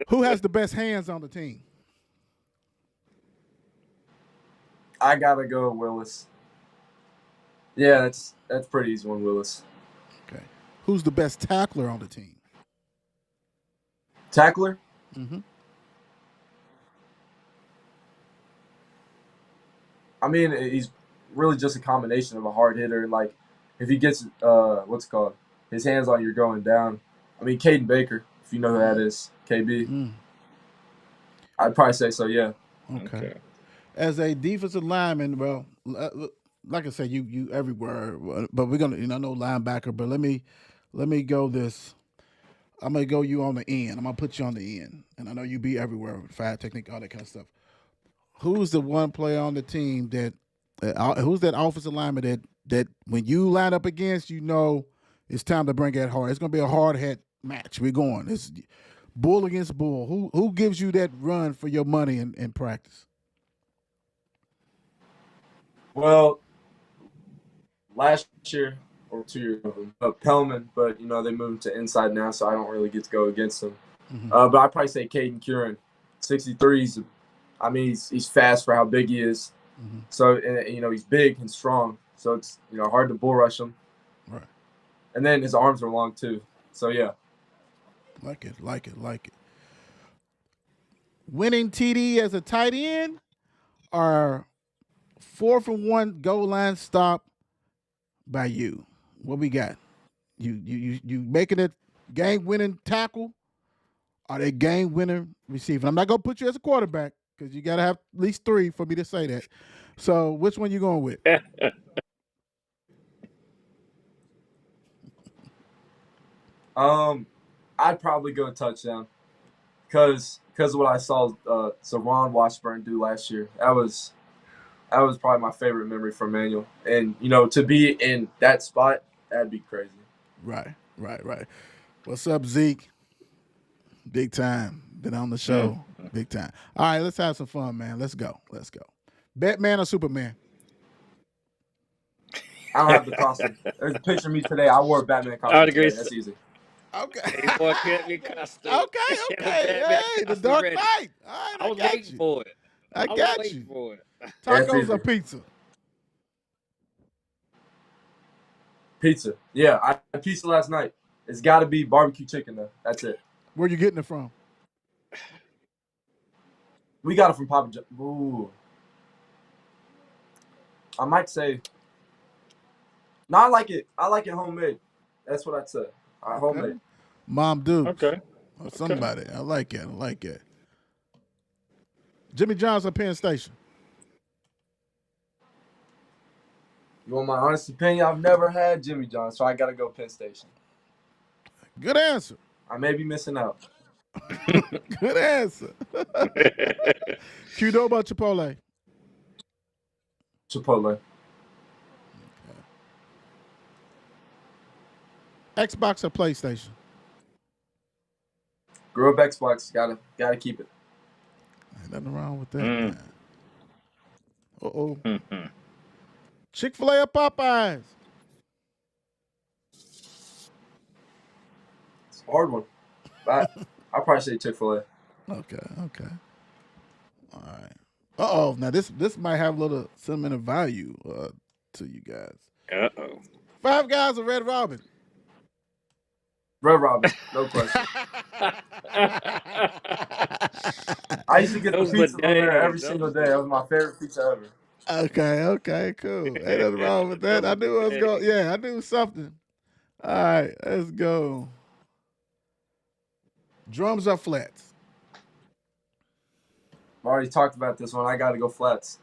Who has the best hands on the team? I gotta go Willis. Yeah, that's pretty easy one, Willis. Okay. Who's the best tackler on the team? Tackler? Mm-hmm. I mean, he's really just a combination of a hard hitter. Like, if he gets, his hands on you going down. I mean, Caden Baker, if you know who that is, KB. I'd probably say so, yeah. Okay. As a defensive lineman, well, like I said, you everywhere, but we're gonna, I know linebacker, but let me go this. I'm gonna go you on the end. I'm gonna put you on the end, and I know you be everywhere with fire technique, all that kind of stuff. Who's the one player on the team that, who's that offensive lineman that when you line up against, it's time to bring that hard. It's gonna be a hard hit match. We're going. It's bull against bull. Who gives you that run for your money in practice? Well, last year or 2 years ago, Pellman, but they moved to inside now, so I don't really get to go against him. Mm-hmm. But I'd probably say Caden Curran, 63. He's fast for how big he is. Mm-hmm. So and, he's big and strong. So it's hard to bull rush him. Right. And then his arms are long too. So yeah. Like it. Winning TD as a tight end or 4th and 1 goal line stop by you? What we got? You making a game winning tackle or that game winning receiver? I'm not gonna put you as a quarterback because you gotta have at least 3 for me to say that. So which one you going with? I'd probably go touchdown because of what I saw Ron Washburn do last year. That was probably my favorite memory from Manual. And to be in that spot, that'd be crazy. Right. What's up, Zeke? Big time. Been on the show. Big time. All right, let's have some fun, man. Let's go. Batman or Superman? I don't have the costume. There's a picture of me today. I wore a Batman costume today. That's easy. Okay. Boy, can't be costume. Okay. Hey, the Dark ready. Knight. All right, I was waiting for it. I got you. For it. Tacos or pizza? Pizza. Yeah, I had pizza last night. It's got to be barbecue chicken, though. That's it. Where you getting it from? We got it from Papa John. Ooh. I might say. No, I like it. I like it homemade. That's what I'd say. Homemade. Mom Dukes. Okay. Or somebody. I like it. Jimmy John's or Penn Station? You want my honest opinion? I've never had Jimmy John, so I got to go Penn Station. Good answer. I may be missing out. Good answer. Qdoba or Chipotle? Chipotle. Xbox or PlayStation? Grew up Xbox. Gotta keep it. Ain't nothing wrong with that. Man. Chick-fil-A or Popeyes? It's a hard one. I'll probably say Chick-fil-A. Okay. All right. Now this might have a little sentimental value to you guys. Five Guys or Red Robin? Red Robin, no question. I used to get the pizza from there every single day. That was my favorite pizza ever. Okay, cool. Ain't nothing wrong with that. I knew I was going. Yeah, I knew something. All right, let's go. Drums or flats? I already talked about this one. I got to go flats.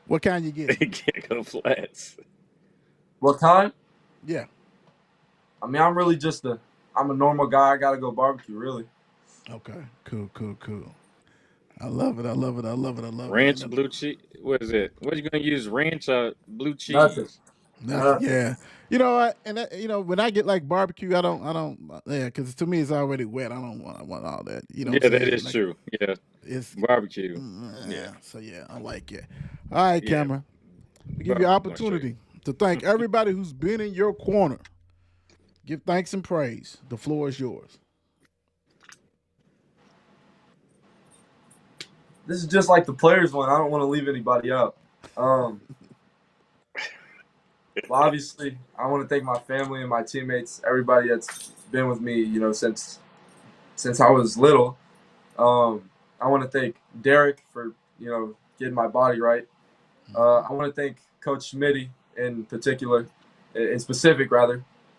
What kind you get? Can't go flats. What kind? Yeah. I mean, I'm really I'm a normal guy. I got to go barbecue, really. Okay, cool. I love it. Ranch, blue cheese. What is it? What are you gonna use? Ranch or blue cheese? Nothing. Yeah. You know what? And that, when I get like barbecue, I don't. Yeah, because to me it's already wet. I don't want all that. You know. Yeah, that is like, true. Yeah. It's barbecue. Yeah. So yeah, I like it. All right, Cameron. We give you opportunity to thank everybody who's been in your corner. Give thanks and praise. The floor is yours. This is just like the players one. I don't want to leave anybody out. Well, obviously, I want to thank my family and my teammates, everybody that's been with me, since I was little. I want to thank Derek for, getting my body right. I want to thank Coach Schmitty in specific,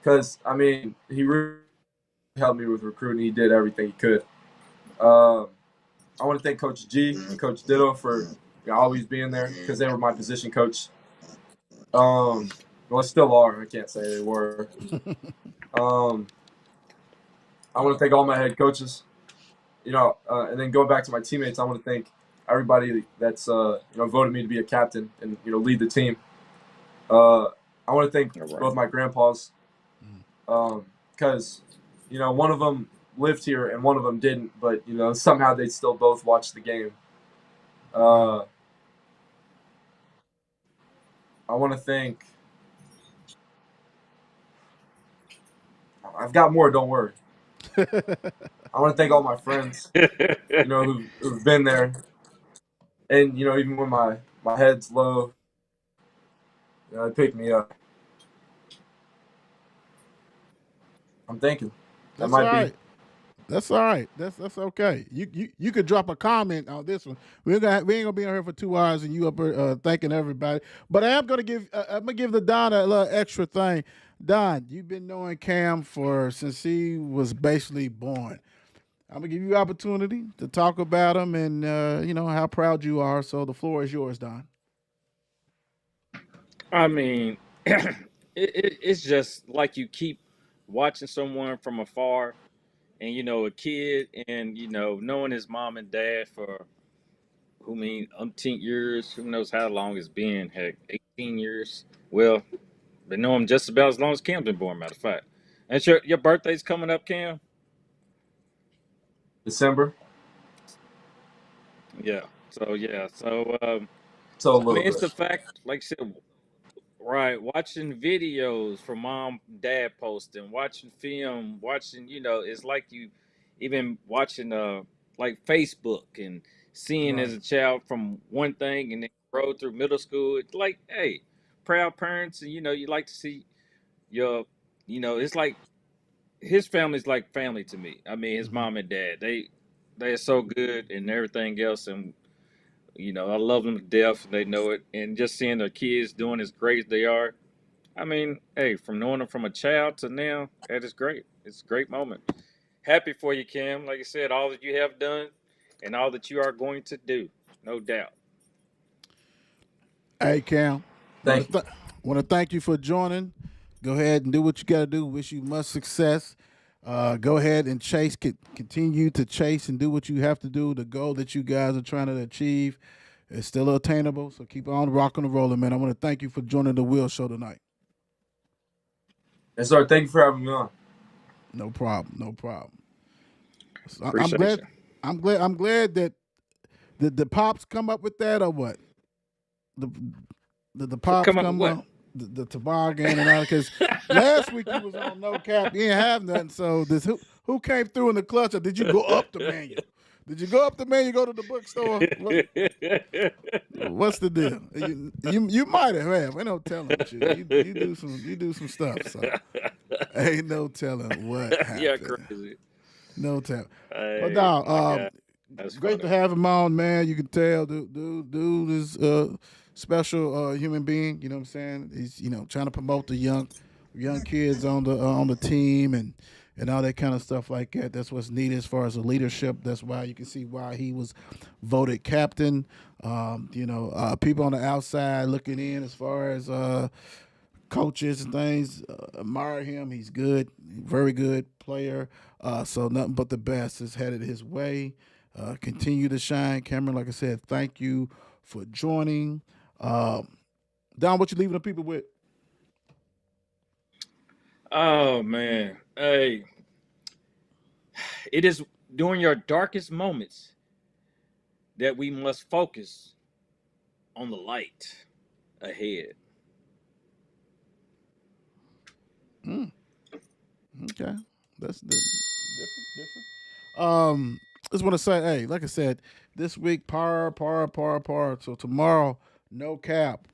because, I mean, he really helped me with recruiting. He did everything he could. I want to thank Coach G and Coach Ditto for always being there because they were my position coach. Well, still are. I can't say they were. I want to thank all my head coaches. And then going back to my teammates, I want to thank everybody that's voted me to be a captain and lead the team. I want to thank both my grandpas because one of them lived here and one of them didn't, but somehow they still both watched the game. I want to thank. I've got more. Don't worry. I want to thank all my friends, who've been there, and even when my head's low, they pick me up. I'm thinking that That's might all be. right. That's all right. That's okay. You could drop a comment on this one. We ain't gonna be on here for 2 hours and you up here thanking everybody. But I am gonna give the Don a little extra thing. Don, you've been knowing Cam since he was basically born. I'm gonna give you opportunity to talk about him and how proud you are. So the floor is yours, Don. I mean, it's just like you keep watching someone from afar, and a kid, and knowing his mom and dad for who mean umpteen years, who knows how long it's been, heck, 18 years. Well, been knowing him just about as long as Cam's been born, matter of fact. And your birthday's coming up, Cam? December, Yeah. So yeah. So so a I little mean, it's bit. the fact, like I said, right? Watching videos from mom, dad posting, watching film, watching. It's like you even watching like Facebook and seeing as Right. a child from one thing and then grow through middle school. It's like, hey, proud parents, and you like to see your, it's like his family's like family to me. I mean, his Hmm. mom and dad, they are so good and everything else, and I love them to death. They know it, and just seeing their kids doing as great as they are. I mean, hey, from knowing them from a child to now, that is great. It's a great moment. Happy for you, Kim. Like I said, all that you have done and all that you are going to do, no doubt. Hey Cam, want Thank to you. thank you for joining. Go ahead and do what you got to do. Wish you much success. Go ahead and continue to chase and do what you have to do. The goal that you guys are trying to achieve is still attainable. So keep on rocking and rolling, man. I want to thank you for joining the Will Show tonight. And sir, thank you for having me on. No problem. No problem. So I'm Appreciate glad. you. I'm glad that the pops come up with that or what? The the pops Come up with come what? up the toboggan and all because last week you was on no cap, you didn't have nothing. So this who came through in the clutch or did you go up the manual? Did you go up the manual? Go to the bookstore? What's the deal? You might have. Ain't no telling with you. You do some stuff. So ain't no telling what Yeah, happened. crazy. No telling. But Hey, now, my God, that's great to funny. have him on, man. You can tell dude is special human being. You know what I'm saying? He's trying to promote the young kids on the team and all that kind of stuff like that. That's what's needed as far as the leadership. That's why you can see why he was voted captain. People on the outside looking in as far as coaches and things admire him. He's good, very good player. So nothing but the best is headed his way. Continue to shine, Cameron. Like I said, thank you for joining. Don, what you leaving the people with? Oh man, hey, it is during your darkest moments that we must focus on the light ahead. Mm, okay, that's different. Just want to say, hey, like I said, this week par. So tomorrow, no cap.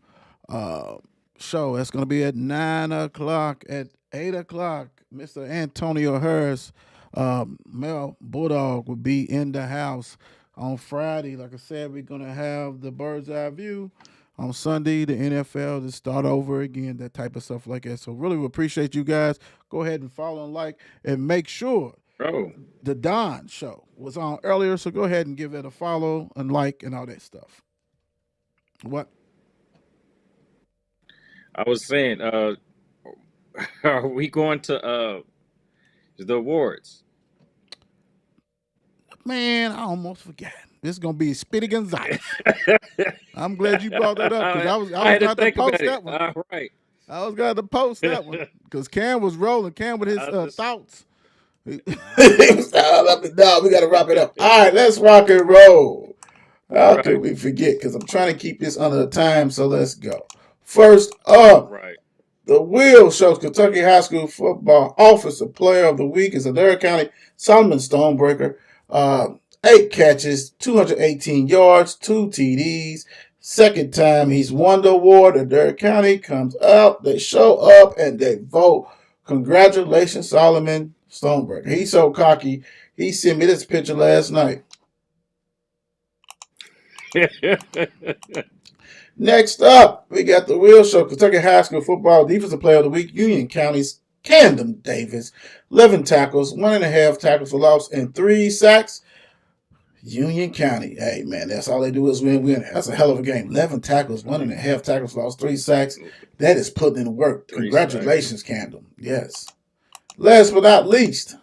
Uh, show that's gonna be at 9 o'clock. At 8 o'clock, Mr. Antonio Harris, Mel Bulldog will be in the house on Friday. Like I said, we're gonna have the bird's eye view. On Sunday, the NFL to start over again, that type of stuff like that. So really, we appreciate you guys. Go ahead and follow and like, and make sure Oh, the Don show was on earlier. So go ahead and give it a follow and like and all that stuff. What? I was saying, are we going to the awards? Man, I almost forgot. This is gonna be Spitty Gonzalez. I'm glad you brought that up because I I was had to going to think about post it. that one. All right. I was going to post that one because Cam was rolling. Cam with his I just thoughts. He was all up and down. We got to wrap it up. All right, let's rock and roll. How could right, we forget? Because I'm trying to keep this under the time, so let's go. First up, right. the Wheel shows Kentucky High School Football Offensive Player of the Week is Adair County Solomon Stonebreaker. 8 catches, 218 yards, 2 TDs. Second time he's won the award. Adair County comes out, they show up, and they vote. Congratulations, Solomon Stoneberg. He's so cocky. He sent me this picture last night. Next up, we got the Wheel Show. Kentucky High School Football Defensive Player of the Week, Union County's Camden Davis. 11 tackles, 1.5 tackles for loss, and 3 sacks. Union County. Hey, man, that's all they do is win. That's a hell of a game. 11 tackles, 1.5 tackles for loss, 3 sacks. That is putting in work. Congratulations, Camden. Yes. Last but not least.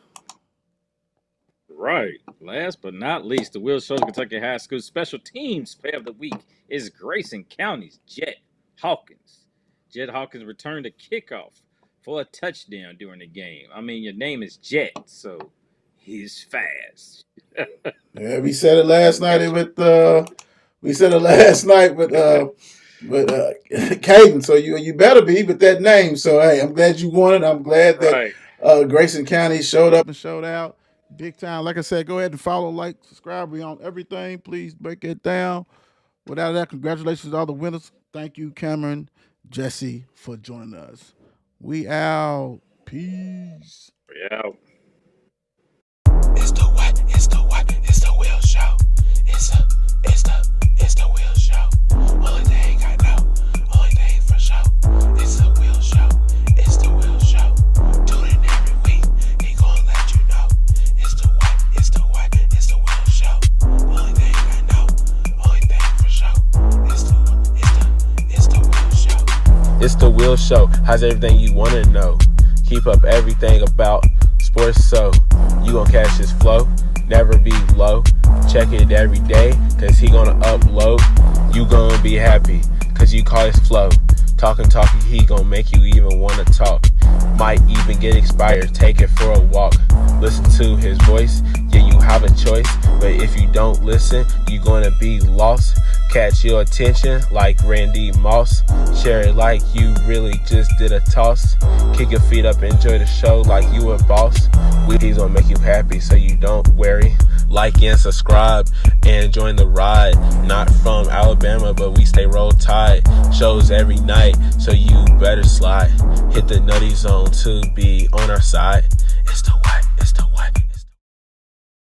Right. Last but not least, the Will Show Kentucky High School Special Teams Player of the Week is Grayson County's Jet Hawkins. Jet Hawkins returned a kickoff for a touchdown during the game. I mean, your name is Jet, so he's fast. Yeah, we said it last night with Caden. So you better be with that name. So hey, I'm glad you won it. I'm glad that Grayson County showed up and showed out big time. Like I said, go ahead and follow, like, subscribe. We on everything. Please break it down. Without that, congratulations to all the winners. Thank you, Cameron Jessee, for joining us. We out. Peace. We out. It's the what? It's the what? It's the Will Show. It's the Will Show. Only thing I know, only thing for sure. It's the Will Show. It's the Will Show. Tune in every week. He gonna let you know. It's the what? It's the what? It's the Will Show. Only thing I know, only thing for sure. It's the Will Show. It's the Will Show. How's everything you wanna know? Keep up everything about sports, so you gon' catch his flow, never be low. Check it every day, cause he gonna upload. You gonna be happy, cause you call his flow. Talking, he gonna make you even wanna talk. Might even get inspired, take it for a walk. Listen to his voice, yeah, you have a choice. But if you don't listen, you gonna be lost. Catch your attention like Randy Moss. Share it like you really just did a toss. Kick your feet up, enjoy the show like you a boss. He's gonna make you happy, so you don't worry. Like and subscribe and join the ride. Not from Alabama, but we stay roll tide. Shows every night, so you better slide. Hit the nutty zone to be on our side. It's the